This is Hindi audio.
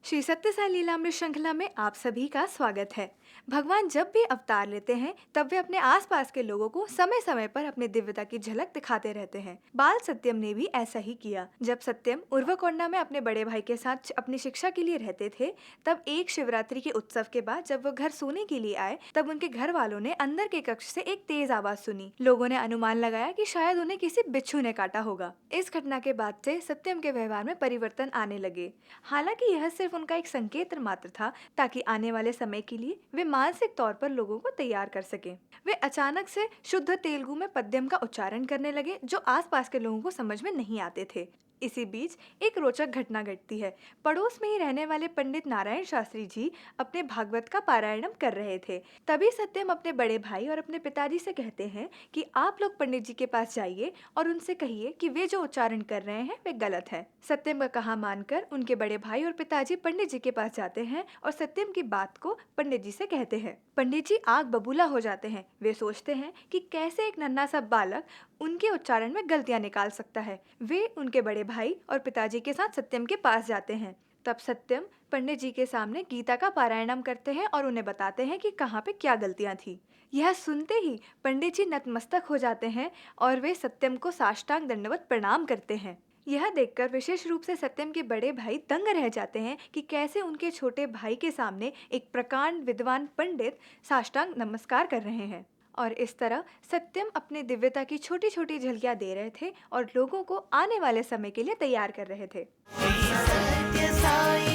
श्री सत्य साई लीलामृत श्रृंखला में आप सभी का स्वागत है। भगवान जब भी अवतार लेते हैं तब वे अपने आसपास के लोगों को समय समय पर अपनी दिव्यता की झलक दिखाते रहते हैं। बाल सत्यम ने भी ऐसा ही किया। जब सत्यम उर्वकोंडा में अपने बड़े भाई के साथ अपनी शिक्षा के लिए रहते थे, तब एक शिवरात्रि के उत्सव के बाद जब वो घर सोने के लिए आए, तब उनके घर वालों ने अंदर के कक्ष से एक तेज आवाज सुनी। लोगों ने अनुमान लगाया कि शायद उन्हें किसी बिच्छू ने काटा होगा। इस घटना के बाद से सत्यम के व्यवहार में परिवर्तन आने लगे। हालांकि यह सिर्फ उनका एक संकेत मात्र था, ताकि आने वाले समय के लिए वे मानसिक तौर पर लोगों को तैयार कर सकें। वे अचानक से शुद्ध तेलुगु में पद्यम का उच्चारण करने लगे, जो आसपास के लोगों को समझ में नहीं आते थे। इसी बीच एक रोचक घटना घटती है। पड़ोस में ही रहने वाले पंडित नारायण शास्त्री जी अपने भागवत का पारायणम कर रहे थे। तभी सत्यम अपने बड़े भाई और अपने पिताजी से कहते हैं कि आप लोग पंडित जी के पास जाइए और उनसे कहिए कि वे जो उच्चारण कर रहे हैं वे गलत है। सत्यम का कहा मानकर उनके बड़े भाई और पिताजी पंडित जी के पास जाते हैं और सत्यम की बात को पंडित जी से कहते हैं। पंडित जी आग बबूला हो जाते हैं। वे सोचते हैं कि कैसे एक नन्हा सा बालक उनके उच्चारण में गलतियां निकाल सकता है। वे उनके बड़े भाई और पिताजी के साथ सत्यम के पास जाते हैं। तब सत्यम पंडित जी के सामने गीता का पारायणम करते हैं और उन्हें बताते हैं कि कहाँ पे क्या गलतियां थी। यह सुनते ही पंडित जी नतमस्तक हो जाते हैं और वे सत्यम को साष्टांग दंडवत प्रणाम करते हैं। यह देखकर विशेष रूप से सत्यम के बड़े भाई दंग रह जाते हैं कि कैसे उनके छोटे भाई के सामने एक प्रकांड विद्वान पंडित साष्टांग नमस्कार कर रहे हैं। और इस तरह सत्यम अपने दिव्यता की छोटी छोटी झलकियां दे रहे थे और लोगों को आने वाले समय के लिए तैयार कर रहे थे। सत्य साई